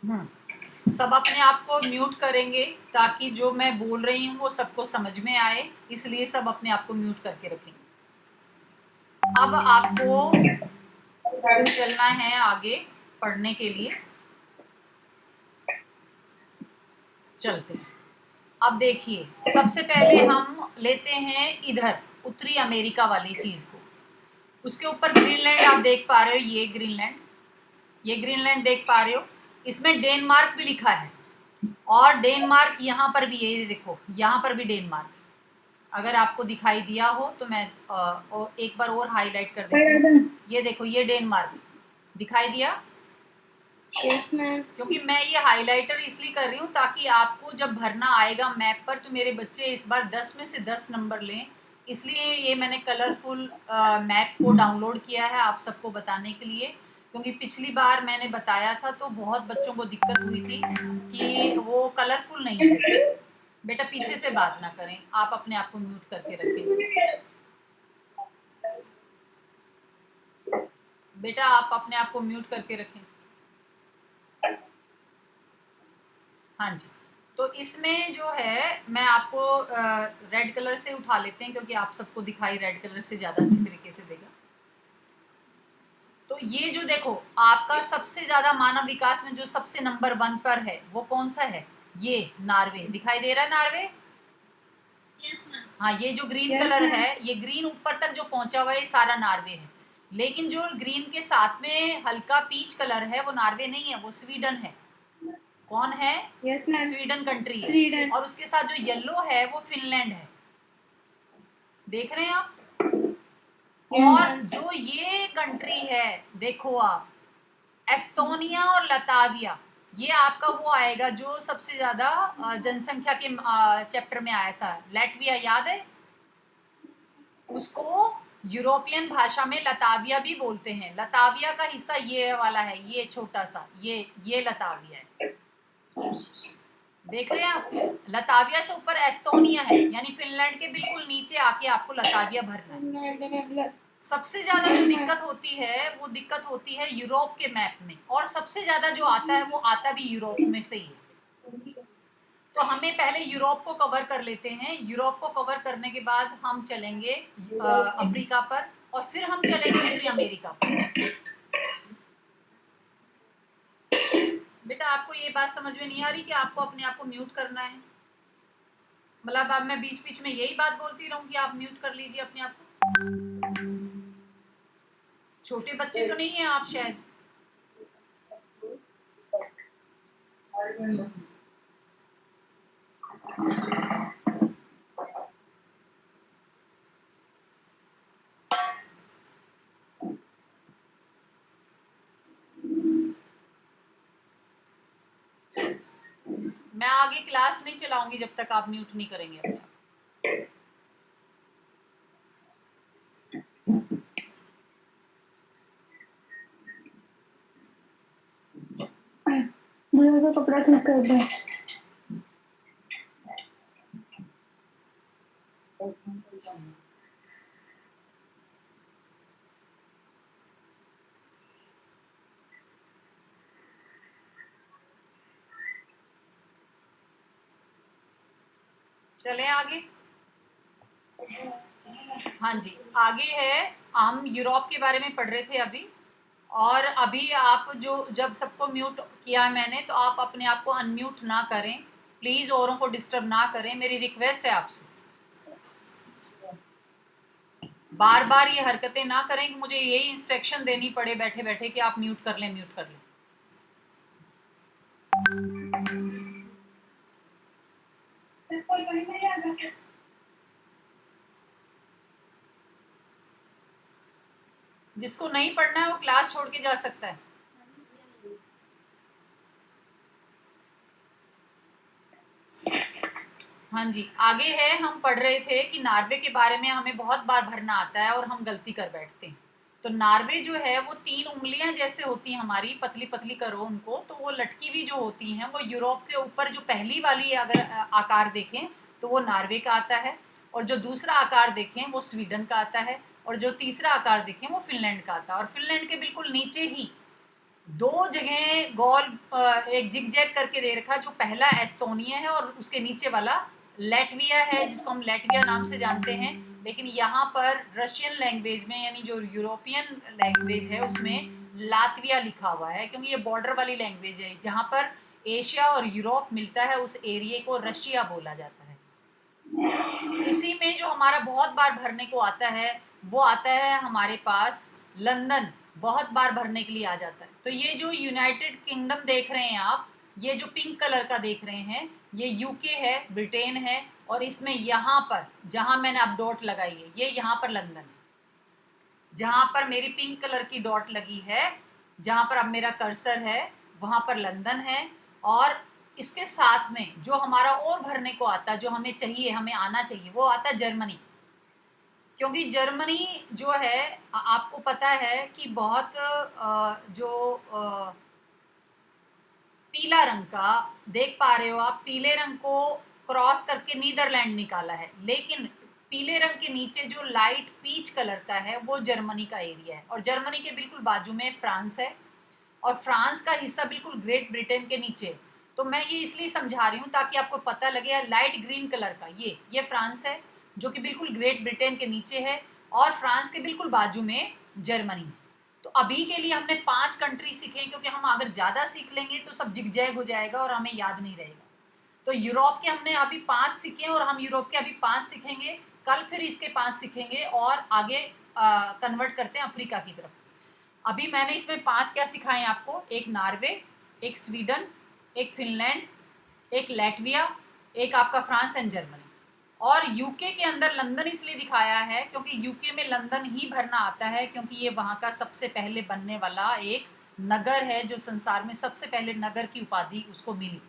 सब अपने आप को म्यूट करेंगे ताकि जो मैं बोल रही हूँ वो सबको समझ में आए, इसलिए सब अपने आप को म्यूट करके रखेंगे। अब आपको चलना है आगे पढ़ने के लिए, चलते हैं। अब देखिए, सबसे पहले हम लेते हैं इधर उत्तरी अमेरिका वाली चीज को। उसके ऊपर ग्रीनलैंड आप देख पा रहे हो, ये ग्रीनलैंड देख पा रहे हो। इसमें डेनमार्क भी लिखा है, और डेनमार्क यहाँ पर भी, ये देखो यहाँ पर भी डेनमार्क। अगर आपको दिखाई दिया हो तो मैं एक बार और हाईलाइट कर देती हूँ। ये देखो, ये डेनमार्क दिखाई दिया। Yes ma'am. क्योंकि मैं ये हाइलाइटर इसलिए कर रही हूँ ताकि आपको जब भरना आएगा मैप पर तो मेरे बच्चे इस बार 10 में से 10 नंबर लें, इसलिए ये मैंने कलरफुल मैप को डाउनलोड किया है आप सबको बताने के लिए। क्योंकि पिछली बार मैंने बताया था तो बहुत बच्चों को दिक्कत हुई थी कि वो कलरफुल नहीं थे। बेटा पीछे से बात ना करें, आप अपने आप को म्यूट करके रखें। बेटा आप अपने आप को म्यूट करके रखें। हाँ जी, तो इसमें जो है मैं आपको रेड कलर से उठा लेते हैं क्योंकि आप सबको दिखाई रेड कलर से ज़्यादा अच्छी तरीके से देगा। तो ये जो देखो, आपका सबसे ज़्यादा मानव विकास में जो सबसे नंबर 1 पर है वो कौन सा है? ये नार्वे दिखाई दे रहा है, नार्वे। हाँ, ये जो ग्रीन कलर है, ये ग्रीन ऊपर तक जो पहुंचा हुआ है ये सारा नार्वे है। लेकिन जो ग्रीन के साथ में हल्का पीच कलर है वो नार्वे नहीं है, वो स्वीडन है। कौन है? स्वीडन कंट्री है। और उसके साथ जो येलो है वो फिनलैंड है। देख रहे हैं आप? और जो ये कंट्री है देखो आप, एस्टोनिया और लताविया, ये आपका वो आएगा जो सबसे ज्यादा जनसंख्या के चैप्टर में आया था। लैटविया याद है? उसको यूरोपियन भाषा में लताविया भी बोलते हैं। लताविया का हिस्सा ये वाला है, ये छोटा सा, ये लताविया है। देख रहे हैं आप? लताविया से ऊपर एस्टोनिया है, यानी फिनलैंड के बिल्कुल नीचे आके आपको लताविया भरना है। सबसे ज्यादा जो दिक्कत होती है वो दिक्कत होती है यूरोप के मैप में, और सबसे ज्यादा जो आता है वो आता भी यूरोप में से ही है। तो हमें पहले यूरोप को कवर कर लेते हैं। यूरोप को कवर करने के बाद हम चलेंगे अफ्रीका पर, और फिर हम चलेंगे उत्तरी अमेरिका पर। बेटा आपको ये बात समझ में नहीं आ रही कि आपको अपने आप को म्यूट करना है? मतलब अब मैं बीच बीच में यही बात बोलती रहूं कि आप म्यूट कर लीजिए अपने आप को? छोटे बच्चे तो नहीं है आप शायद? मैं आगे क्लास नहीं चलाऊंगी जब तक आप म्यूट नहीं करेंगे अपने आप। मुझे तो कपड़ा ठीक कर दो। चले आगे। हाँ जी, आगे है, हम यूरोप के बारे में पढ़ रहे थे अभी। और अभी आप जो जब सबको म्यूट किया मैंने, तो आप अपने आप को अनम्यूट ना करें प्लीज, औरों को डिस्टर्ब ना करें, मेरी रिक्वेस्ट है आपसे। बार बार ये हरकतें ना करें कि मुझे यही इंस्ट्रक्शन देनी पड़े बैठे बैठे कि आप म्यूट कर लें, म्यूट कर लें। जिसको नहीं पढ़ना है वो क्लास छोड़ के जा सकता है। हाँ जी, आगे है, हम पढ़ रहे थे कि नार्वे के बारे में हमें बहुत बार भरना आता है और हम गलती कर बैठते हैं। तो नार्वे जो है वो 3 उंगलियां जैसे होती हैं हमारी, पतली पतली करो उनको, तो वो लटकी भी जो होती हैं वो यूरोप के ऊपर जो पहली वाली अगर आकार देखें तो वो नार्वे का आता है, और जो दूसरा आकार देखें वो स्वीडन का आता है, और जो तीसरा आकार देखें वो फिनलैंड का आता है। और फिनलैंड के बिल्कुल नीचे ही दो जगह गोल एक जिगजैग करके दे रखा, जो पहला एस्टोनिया है और उसके नीचे वाला लैटविया है, जिसको हम लैटविया नाम से जानते हैं। लेकिन यहाँ पर रशियन लैंग्वेज में, यानी जो यूरोपियन लैंग्वेज है, उसमें लातविया लिखा हुआ है, क्योंकि ये बॉर्डर वाली लैंग्वेज है। जहाँ पर एशिया और यूरोप मिलता है, उस एरिया को रशिया बोला जाता है। इसी में जो हमारा बहुत बार भरने को आता है, वो आता है हमारे पास लंदन, बहुत बार भरने के लिए आ जाता है। तो ये जो यूनाइटेड किंगडम देख रहे हैं आप, ये जो पिंक कलर का देख रहे हैं, ये यूके है, ब्रिटेन है, और इसमें यहाँ पर जहाँ मैंने अब डॉट लगाई है, ये यहाँ पर लंदन है। जहाँ पर मेरी पिंक कलर की डॉट लगी है, जहाँ पर अब मेरा कर्सर है, वहाँ पर लंदन है। और इसके साथ में जो हमारा और भरने को आता, जो हमें चाहिए, हमें आना चाहिए, वो आता है जर्मनी। क्योंकि जर्मनी जो है, आपको पता है कि बहुत जो पीला रंग का देख पा रहे हो आप, पीले रंग को क्रॉस करके नीदरलैंड निकाला है, लेकिन पीले रंग के नीचे जो लाइट पीच कलर का है, वो जर्मनी का एरिया है। और जर्मनी के बिल्कुल बाजू में फ्रांस है, और फ्रांस का हिस्सा बिल्कुल ग्रेट ब्रिटेन के नीचे। तो मैं ये इसलिए समझा रही हूँ ताकि आपको पता लगे। लाइट ग्रीन कलर का ये फ्रांस है, जो कि बिल्कुल ग्रेट ब्रिटेन के नीचे है, और फ्रांस के बिल्कुल बाजू में जर्मनी है। तो अभी के लिए हमने 5 कंट्री सीखे, क्योंकि हम अगर ज़्यादा सीख लेंगे तो सब जिगजैग हो जाएगा और हमें याद नहीं रहेगा। तो यूरोप के हमने अभी 5 सीखे, और हम यूरोप के अभी 5 सीखेंगे, कल फिर इसके 5 सीखेंगे, और आगे कन्वर्ट करते हैं अफ्रीका की तरफ। अभी मैंने इसमें 5 क्या सिखाए आपको, एक नॉर्वे, एक स्वीडन, एक फिनलैंड, एक लैटविया, एक आपका फ्रांस एंड जर्मनी। और यूके के अंदर लंदन इसलिए दिखाया है क्योंकि यूके में लंदन ही भरना आता है, क्योंकि ये वहाँ का सबसे पहले बनने वाला एक नगर है, जो संसार में सबसे पहले नगर की उपाधि उसको मिली।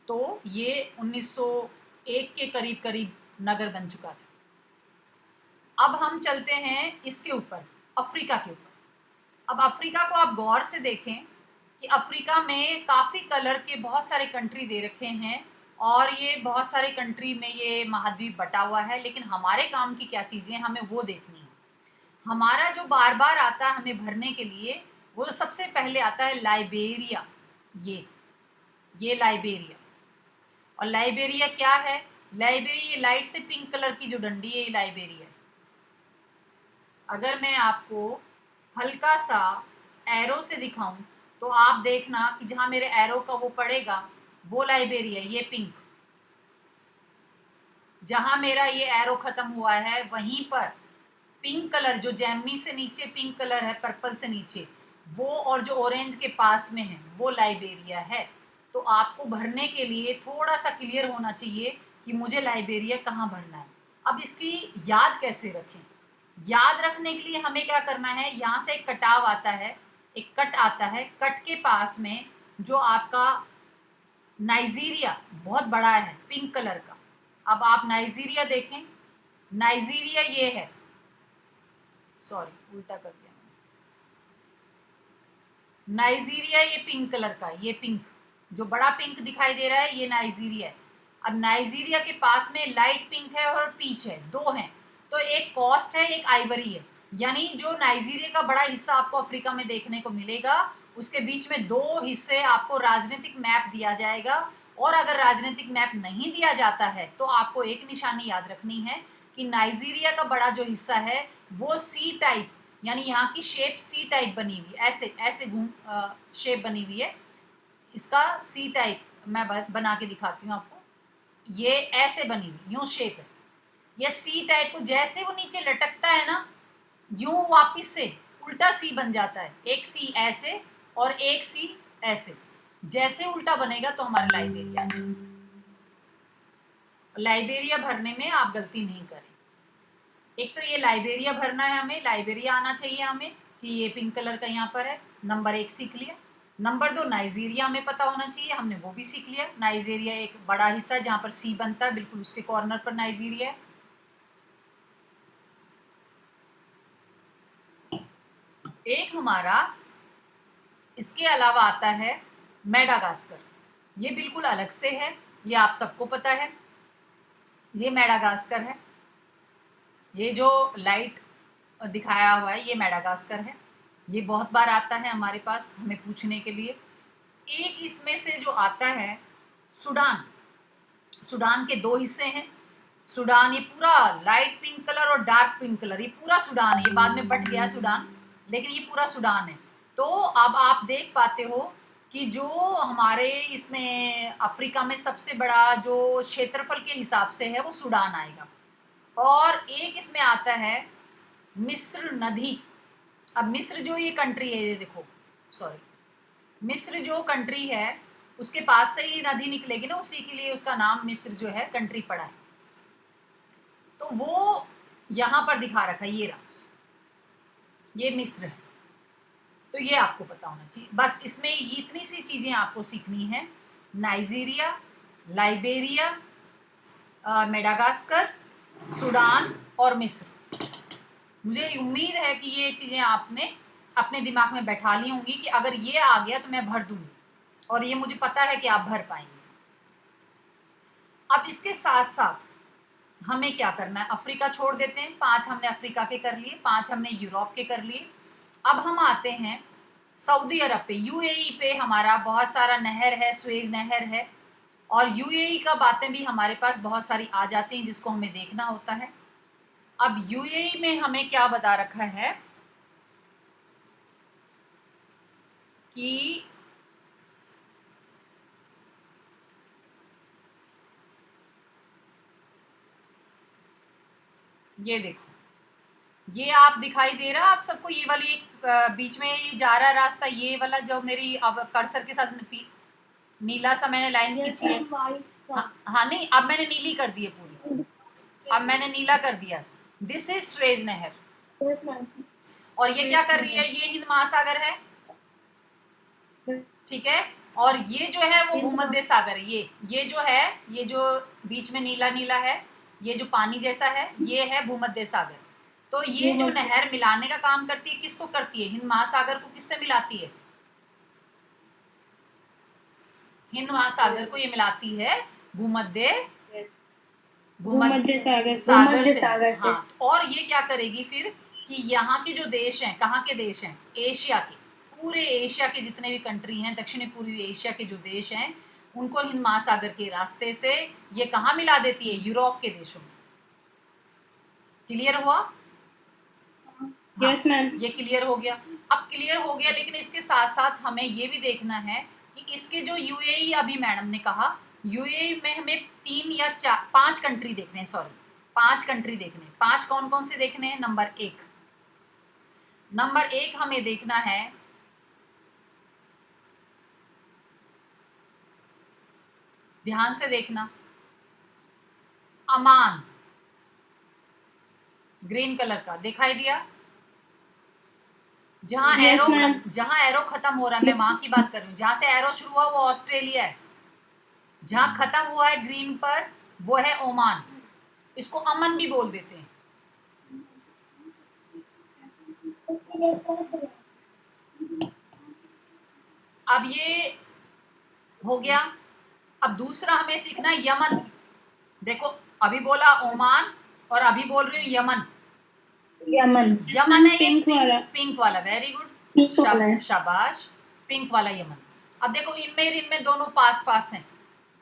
तो ये 1901 के करीब करीब नगर बन चुका था। अब हम चलते हैं इसके ऊपर, अफ्रीका के ऊपर। अब अफ्रीका को आप गौर से देखें कि अफ्रीका में काफ़ी कलर के बहुत सारे कंट्री दे रखे हैं, और ये बहुत सारे कंट्री में ये महाद्वीप बटा हुआ है। लेकिन हमारे काम की क्या चीज़ें, हमें वो देखनी है। हमारा जो बार बार आता है हमें भरने के लिए, वो सबसे पहले आता है लाइबेरिया। ये लाइबेरिया। और लाइबेरिया क्या है? लाइबेरिया, ये लाइट से पिंक कलर की जो डंडी है, ये लाइबेरिया है। अगर मैं आपको हल्का सा एरो से दिखाऊं, तो आप देखना कि जहां मेरे एरो का वो पड़ेगा, वो लाइबेरिया, ये पिंक। जहां मेरा ये एरो खत्म हुआ है, वहीं पर पिंक कलर, जो जैमनी से नीचे पिंक कलर है, पर्पल से नीचे, वो, और जो ऑरेंज के पास में है, वो लाइबेरिया है। तो आपको भरने के लिए थोड़ा सा क्लियर होना चाहिए कि मुझे लाइबेरिया कहाँ भरना है। अब इसकी याद कैसे रखें? याद रखने के लिए हमें क्या करना है, यहाँ से एक कटाव आता है, एक कट आता है, कट के पास में जो आपका नाइजीरिया बहुत बड़ा है पिंक कलर का। अब आप नाइजीरिया देखें, नाइजीरिया ये है, सॉरी उल्टा कर दिया मैंने। नाइजीरिया ये पिंक कलर का, ये पिंक जो बड़ा पिंक दिखाई दे रहा है, ये नाइजीरिया है। अब नाइजीरिया के पास में लाइट पिंक है और पीच है, दो हैं। तो एक कोस्ट है, एक आइवरी है। यानी जो नाइजीरिया का बड़ा हिस्सा आपको अफ्रीका में देखने को मिलेगा, उसके बीच में दो हिस्से आपको राजनीतिक मैप दिया जाएगा। और अगर राजनीतिक मैप नहीं दिया जाता है, तो आपको एक निशानी याद रखनी है कि नाइजीरिया का बड़ा जो हिस्सा है, वो सी टाइप, यानी यहाँ की शेप सी टाइप बनी हुई है, ऐसे ऐसे घूम शेप बनी हुई है। इसका सी टाइप मैं बना के दिखाती हूँ आपको। ये ऐसे बनी हुई यूं शेप है। ये सी टाइप को जैसे वो नीचे लटकता है ना, यूं वापिस से उल्टा सी बन जाता है। एक सी ऐसे और एक सी ऐसे, जैसे उल्टा बनेगा तो हमारा लाइबेरिया आ जाएगा। लाइबेरिया भरने में आप गलती नहीं करें। एक तो ये लाइबेरिया भरना है, हमें लाइबेरिया आना चाहिए हमें कि ये पिंक कलर का यहाँ पर है। नंबर 1 सीख लिया। नंबर 2 नाइजीरिया हमें पता होना चाहिए, हमने वो भी सीख लिया। नाइजीरिया एक बड़ा हिस्सा जहाँ पर सी बनता है, बिल्कुल उसके कॉर्नर पर नाइजीरिया है। एक हमारा इसके अलावा आता है मेडागास्कर। ये बिल्कुल अलग से है, ये आप सबको पता है। ये मेडागास्कर है, ये जो लाइट दिखाया हुआ है, ये मेडागास्कर है। ये बहुत बार आता है हमारे पास हमें पूछने के लिए। एक इसमें से जो आता है सूडान, सूडान के दो हिस्से हैं। सूडान ये पूरा लाइट पिंक कलर और डार्क पिंक कलर, ये पूरा सूडान है, ये बाद में बट गया सूडान, लेकिन ये पूरा सूडान है। तो अब आप देख पाते हो कि जो हमारे इसमें अफ्रीका में सबसे बड़ा जो क्षेत्रफल के हिसाब से है वो सूडान आएगा। और एक इसमें आता है मिस्र नदी। अब मिस्र जो ये कंट्री है, ये देखो, सॉरी, मिस्र जो कंट्री है उसके पास से ही नदी निकलेगी ना, उसी के लिए उसका नाम मिस्र जो है कंट्री पड़ा है। तो वो यहां पर दिखा रखा है, ये रहा, ये मिस्र है। तो ये आपको पता होना चाहिए। बस इसमें इतनी सी चीजें आपको सीखनी है, नाइजीरिया, लाइबेरिया, मेडागास्कर, सूडान और मिस्र। मुझे उम्मीद है कि ये चीजें आपने अपने दिमाग में बैठा ली होंगी कि अगर ये आ गया तो मैं भर दूंगी, और ये मुझे पता है कि आप भर पाएंगे। अब इसके साथ साथ हमें क्या करना है, अफ्रीका छोड़ देते हैं, 5 हमने अफ्रीका के कर लिए, 5 हमने यूरोप के कर लिए। अब हम आते हैं सऊदी अरब पे, यूएई पे। हमारा बहुत सारा नहर है, स्वेज नहर है, और यूएई का बातें भी हमारे पास बहुत सारी आ जाती हैं जिसको हमें देखना होता है। अब यूएई में हमें क्या बता रखा है कि ये देखो, ये आप दिखाई दे रहा आप सबको, ये वाली एक बीच में ये जा रहा है रास्ता, ये वाला जो मेरी अब कर्सर के साथ नीला सा मैंने लाइन खींची है। हाँ नहीं, अब मैंने नीली कर दी है पूरी, अब मैंने नीला कर दिया। दिस इज स्वेज नहर, और ये क्या कर रही है, ये हिंद महासागर है, ठीक है, और ये जो है वो भूमध्य सागर है। ये जो है, ये जो बीच में नीला नीला है, ये जो पानी जैसा है, ये है भूमध्य सागर। तो ये जो नहर मिलाने का काम करती है, किसको करती है, हिंद महासागर को किससे मिलाती है, हिंद महासागर को ये मिलाती है भूमध्य सागर से। हाँ, और ये क्या करेगी फिर कि यहाँ के जो देश हैं, कहाँ के देश हैं, एशिया के, पूरे एशिया के जितने भी कंट्री हैं, दक्षिणी पूर्वी एशिया के जो देश हैं, उनको हिंद महासागर के रास्ते से ये कहाँ मिला देती है, यूरोप के देशों में। क्लियर हुआ? Yes ma'am. ये क्लियर हो गया। अब क्लियर हो गया, लेकिन इसके साथ साथ हमें ये भी देखना है कि इसके जो यूएई, अभी मैडम ने कहा यूएई में हमें 3 या 5 कंट्री देखने हैं, सॉरी 5 कंट्री देखने हैं। 5 कौन कौन से देखने हैं? नंबर 1 हमें देखना है ध्यान से देखना, अमान, ग्रीन कलर का दिखाई दिया, जहां एरो खत्म हो रहा है, मैं वहां की बात कर रही हूँ। जहां से एरो शुरू हुआ वो ऑस्ट्रेलिया है, जहां खत्म हुआ है ग्रीन पर वो है ओमान। इसको अमन भी बोल देते हैं। अब ये हो गया। अब दूसरा हमें सीखना है यमन। देखो, अभी बोला ओमान और अभी बोल रही हूँ यमन। यमन है पिंक वाला, वेरी गुड, शाबाश, पिंक वाला यमन। अब देखो, इनमें दोनों पास पास हैं,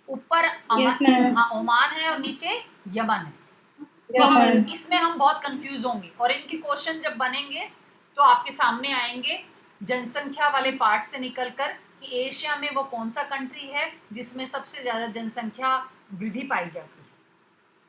ऊपर हाँ ओमान है और नीचे यमन है। तो इसमें हम बहुत कंफ्यूज होंगे, और इनके क्वेश्चन जब बनेंगे तो आपके सामने आएंगे जनसंख्या वाले पार्ट से निकलकर कि एशिया में वो कौन सा कंट्री है जिसमें सबसे ज्यादा जनसंख्या वृद्धि पाई जाती है,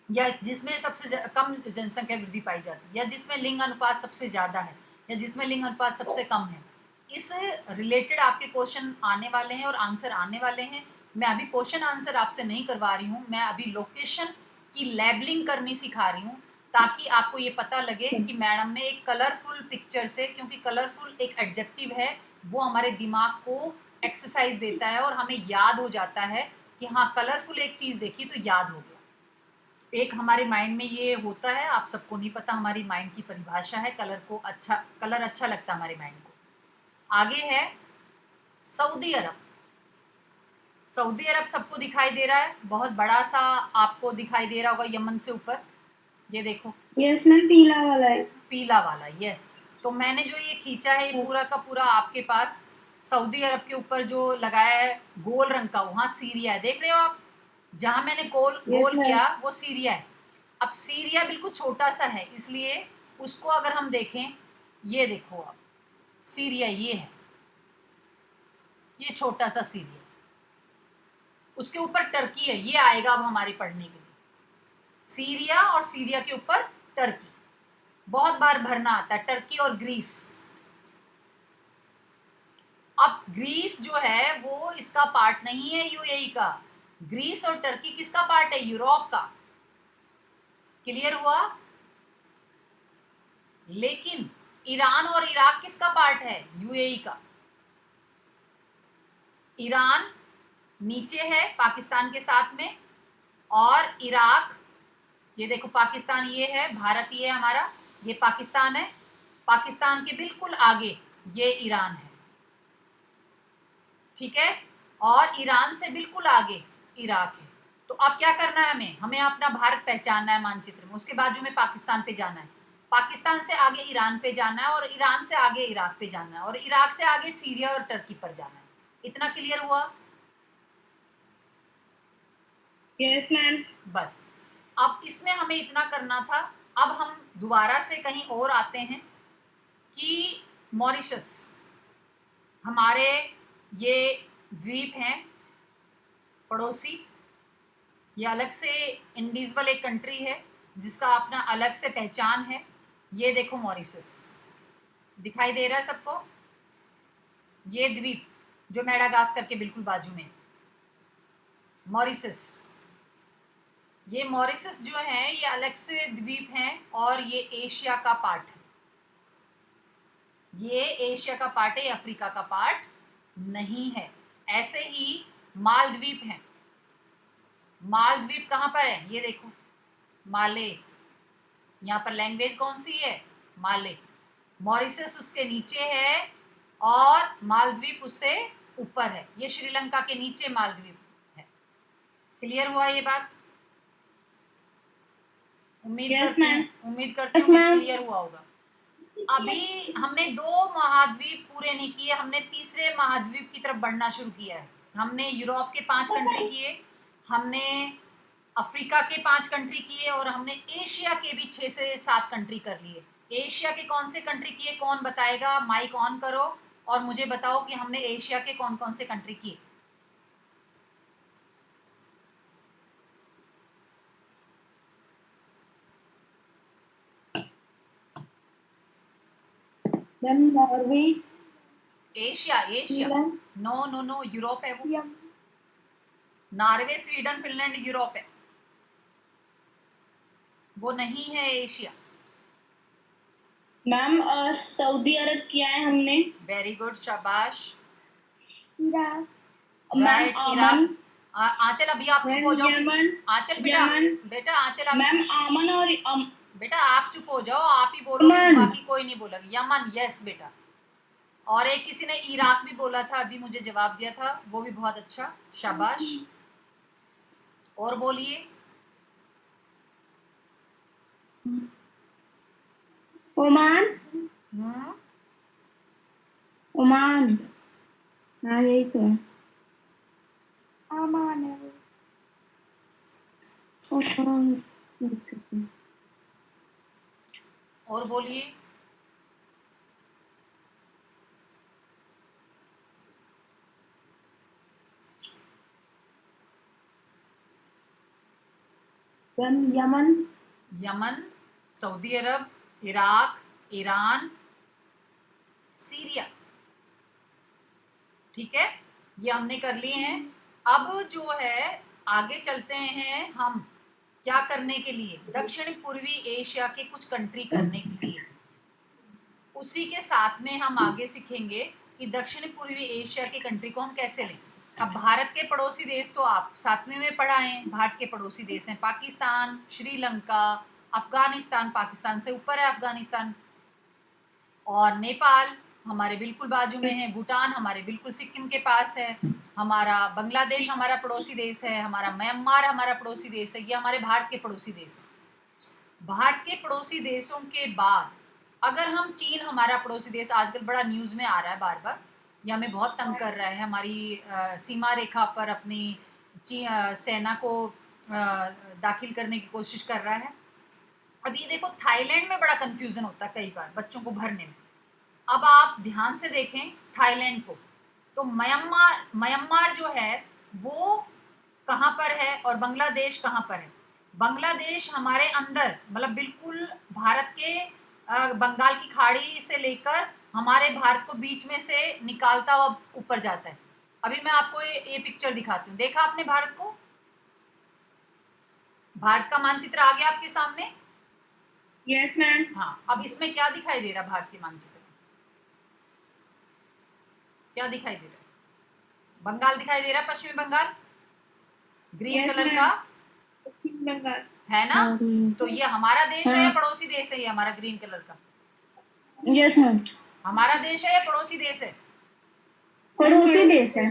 या जिसमें सबसे कम जनसंख्या वृद्धि पाई जाती है, या जिसमें लिंग अनुपात सबसे ज्यादा है, या जिसमें लिंग अनुपात सबसे कम है। इस रिलेटेड आपके क्वेश्चन आने वाले हैं और आंसर आने वाले हैं। मैं अभी क्वेश्चन आंसर आपसे नहीं करवा रही हूँ, मैं अभी लोकेशन की लेबलिंग करनी सिखा रही हूँ, ताकि आपको ये पता लगे कि मैडम ने एक कलरफुल पिक्चर से, क्योंकि कलरफुल एक एडजेक्टिव है, वो हमारे दिमाग को एक्सरसाइज देता है और हमें याद हो जाता है कि हाँ कलरफुल एक चीज देखी तो याद हो गया। एक हमारे माइंड में ये होता है, आप सबको नहीं पता, हमारी माइंड की परिभाषा है, कलर अच्छा लगता है हमारे माइंड को। आगे है सऊदी अरब। सऊदी अरब सबको दिखाई दे रहा है, बहुत बड़ा सा आपको दिखाई दे रहा होगा यमन से ऊपर, ये देखो। यस मैम, पीला वाला है। पीला वाला, यस। तो मैंने जो ये खींचा है ये पूरा का पूरा आपके पास सऊदी अरब के ऊपर जो लगाया है गोल रंग का, वहां सीरिया है, देख रहे हो आप? जहां मैंने गोल किया वो सीरिया है। अब सीरिया बिल्कुल छोटा सा है, इसलिए उसको अगर हम देखें, ये देखो आप, सीरिया ये है, ये छोटा सा सीरिया, उसके ऊपर टर्की है, ये आएगा अब हमारे पढ़ने के लिए। सीरिया और सीरिया के ऊपर टर्की बहुत बार भरना आता है, टर्की और ग्रीस। अब ग्रीस जो है वो इसका पार्ट नहीं है यूएई का, ग्रीस और टर्की किसका पार्ट है? यूरोप का। क्लियर हुआ? लेकिन ईरान और इराक किसका पार्ट है? यूएई का। ईरान नीचे है पाकिस्तान के साथ में, और इराक, ये देखो पाकिस्तान ये है, भारत ये है हमारा, ये पाकिस्तान है, पाकिस्तान के बिल्कुल आगे ये ईरान है, ठीक है, और ईरान से बिल्कुल आगे इराक है। तो अब क्या करना है हमें? हमें अपना भारत पहचानना है मानचित्र में, उसके बाजू में पाकिस्तान पे जाना है, पाकिस्तान से आगे ईरान पे जाना है, और ईरान से आगे इराक पे जाना है, और इराक से आगे सीरिया और टर्की पर जाना है। इतना क्लियर हुआ? Yes ma'am. बस अब इसमें हमें इतना करना था। अब हम दोबारा से कहीं और आते हैं कि मॉरिशस, हमारे ये द्वीप हैं पड़ोसी, ये अलग से इंडिविजुअल एक कंट्री है जिसका अपना अलग से पहचान है। ये देखो मॉरिशस दिखाई दे रहा है सबको, ये द्वीप जो मेडागास्कर के बिल्कुल बाजू में, मॉरिशस। ये मॉरिशस जो है ये अलग से द्वीप हैं, और ये एशिया का पार्ट है, ये एशिया का पार्ट है, ये अफ्रीका का पार्ट नहीं है। ऐसे ही मालद्वीप हैं, मालद्वीप कहाँ पर है? ये देखो माले, यहाँ पर लैंग्वेज कौन सी है? माले। मॉरिशस उसके नीचे है और मालद्वीप उससे ऊपर है, ये श्रीलंका के नीचे मालद्वीप है। क्लियर हुआ ये बात? उम्मीद करती हूँ क्लियर हुआ होगा। अभी हमने 2 महाद्वीप पूरे नहीं किए, हमने तीसरे महाद्वीप की तरफ बढ़ना शुरू किया है। हमने यूरोप के 5 कंट्री किए, हमने अफ्रीका के 5 कंट्री किए, और हमने एशिया के भी 6 से 7 कंट्री कर लिए। एशिया के कौन से कंट्री किए, कौन बताएगा? माइक ऑन करो और मुझे बताओ कि हमने एशिया के कौन कौन से कंट्री किए। Norway. Asia, Asia, no no no, Europe है वो। नॉर्वे, स्वीडन, फिनलैंड यूरोप है, वो नहीं है एशिया। मैम सऊदी अरब किया है हमने। वेरी गुड, शाबाश। इराक। Right, Iraq. आंचल अभी आप चुप हो जाओ। आंचल बेटा, बेटा आंचल आप, मैम आमन और बेटा आप चुप हो जाओ, आप ही बोलो, बाकी कोई नहीं बोलेगा। यमन, यस बेटा। और एक किसी ने इराक भी बोला था, अभी मुझे जवाब दिया था, वो भी बहुत अच्छा, शाबाश। और बोलिए। ओमान। ओमान, हाँ यही तो है। ओमान है। और बोलिए। यमन। यमन, सऊदी अरब, इराक, ईरान, सीरिया, ठीक है, ये हमने कर लिए हैं। अब जो है आगे चलते हैं हम क्या करने के लिए? दक्षिण पूर्वी एशिया के कुछ कंट्री करने के लिए। उसी के साथ में हम आगे सीखेंगे कि दक्षिण पूर्वी एशिया के कंट्री को हम कैसे लें। अब भारत के पड़ोसी देश तो आप 7वें में पढ़ाए हैं, भारत के पड़ोसी देश हैं पाकिस्तान, श्रीलंका, अफगानिस्तान, पाकिस्तान से ऊपर है अफगानिस्तान, और नेपाल हमारे बिल्कुल बाजू में है, भूटान हमारे बिल्कुल सिक्किम के पास है, हमारा बांग्लादेश हमारा पड़ोसी देश है, हमारा म्यांमार हमारा पड़ोसी देश है, ये हमारे भारत के पड़ोसी देश है। भारत के पड़ोसी देशों के बाद अगर हम चीन, हमारा पड़ोसी देश, आजकल बड़ा न्यूज में आ रहा है बार बार, ये हमें बहुत तंग कर रहा है, हमारी सीमा रेखा पर अपनी सेना को दाखिल करने की कोशिश कर रहा है। अब ये देखो, थाईलैंड में बड़ा कंफ्यूजन होता है कई बार बच्चों को भरने में। अब आप ध्यान से देखें थाईलैंड को, तो म्यांमार जो है वो कहाँ पर है और बांग्लादेश कहाँ पर है? बांग्लादेश हमारे अंदर, मतलब बिल्कुल भारत के बंगाल की खाड़ी से लेकर हमारे भारत को बीच में से निकालता हुआ ऊपर जाता है। अभी मैं आपको ये पिक्चर दिखाती हूँ, देखा आपने भारत को? भारत का मानचित्र आ गया आपके सामने? Yes ma'am. हाँ, अब इसमें क्या दिखाई दे रहा भारत के मानचित्र में? क्या दिखाई दे रहा है? बंगाल दिखाई दे रहा है, पश्चिमी बंगाल, ग्रीन कलर का पश्चिम बंगाल है ना? तो ये हमारा देश है या पड़ोसी देश है? ये हमारा ग्रीन कलर का यस मैम। हमारा देश है या पड़ोसी देश है? पड़ोसी देश है।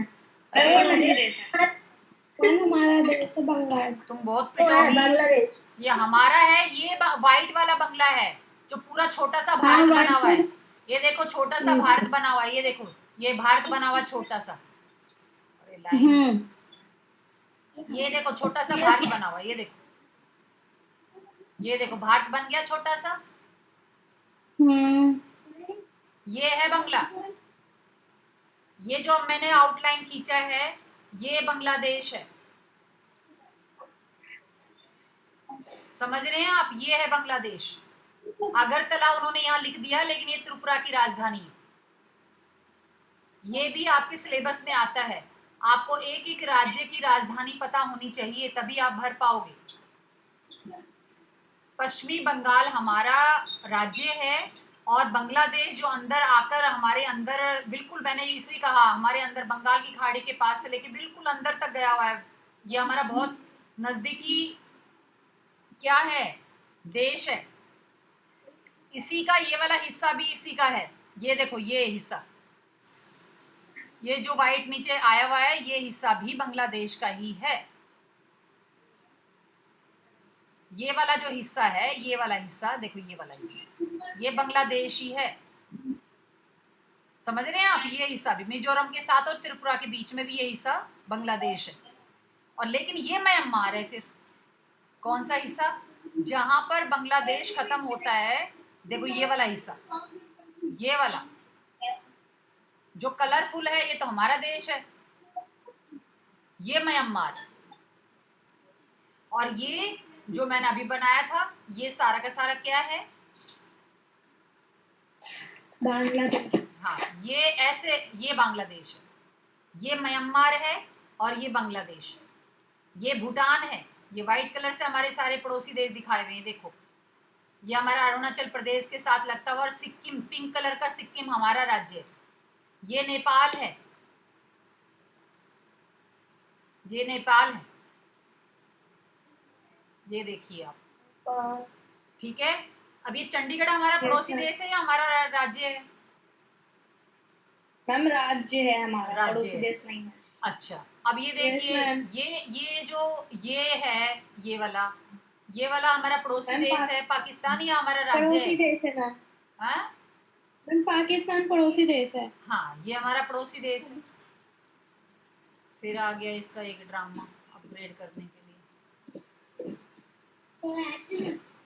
कौन हमारा देश है? बंगाल। तुम बहुत पिटोगी। बांग्लादेश। ये हमारा है, ये व्हाइट वाला बंगला है जो पूरा छोटा सा भारत बना हुआ है। ये देखो छोटा सा भारत बना हुआ है, ये देखो ये भारत बना हुआ छोटा सा। अरे लाइन, ये देखो छोटा सा भारत बना हुआ है, ये देखो भारत बन गया छोटा सा। ये है बंगला, ये जो मैंने आउटलाइन खींचा है ये बांग्लादेश है, समझ रहे हैं आप? ये है बांग्लादेश। अगरतला उन्होंने यहाँ लिख दिया, लेकिन ये त्रिपुरा की राजधानी है। ये भी आपके सिलेबस में आता है, आपको एक एक राज्य की राजधानी पता होनी चाहिए, तभी आप भर पाओगे। पश्चिमी बंगाल हमारा राज्य है और बांग्लादेश जो अंदर आकर हमारे अंदर, बिल्कुल मैंने इसलिए कहा हमारे अंदर बंगाल की खाड़ी के पास से लेके बिल्कुल अंदर तक गया हुआ है। ये हमारा बहुत नजदीकी क्या है, देश है। इसी का ये वाला हिस्सा भी इसी का है, ये देखो ये हिस्सा, ये जो व्हाइट नीचे आया हुआ है ये हिस्सा भी बांग्लादेश का ही है। ये वाला जो हिस्सा है, ये वाला हिस्सा देखो, ये वाला हिस्सा ये बांग्लादेश ही है, समझ रहे हैं आप? ये हिस्सा भी मिजोरम के साथ और त्रिपुरा के बीच में भी ये हिस्सा बांग्लादेश है। और लेकिन ये म्यांमार है, फिर कौन सा हिस्सा? जहां पर बांग्लादेश खत्म होता है, देखो ये वाला हिस्सा, ये वाला जो कलरफुल है ये तो हमारा देश है, ये म्यांमार। और ये जो मैंने अभी बनाया था ये सारा का सारा क्या है? बांग्लादेश। हाँ, ये ऐसे, ये बांग्लादेश है, ये म्यांमार है और ये बांग्लादेश है, ये भूटान है। ये व्हाइट कलर से हमारे सारे पड़ोसी देश दिखाए हुए हैं, देखो ये हमारा अरुणाचल प्रदेश के साथ लगता हुआ, और सिक्किम पिंक कलर का, सिक्किम हमारा राज्य है। ये नेपाल है, ये नेपाल है, ये देखिए आप, ठीक है। अब ये चंडीगढ़ हमारा पड़ोसी देश है या हमारा राज्य है? मैम राज्य है हमारा, राज्य पड़ोसी है। देश नहीं है। अच्छा, अब ये देखिए, ये जो ये है, ये वाला हमारा पड़ोसी देश है पाकिस्तान या हमारा राज्य है? पड़ोसी देश है मैम। हाँ मैम पाकिस्तान पड़ोसी देश है। हाँ, ये हमारा पड़ोसी देश है। फिर आ गया इसका एक ड्रामा अपग्रेड करने के लिए।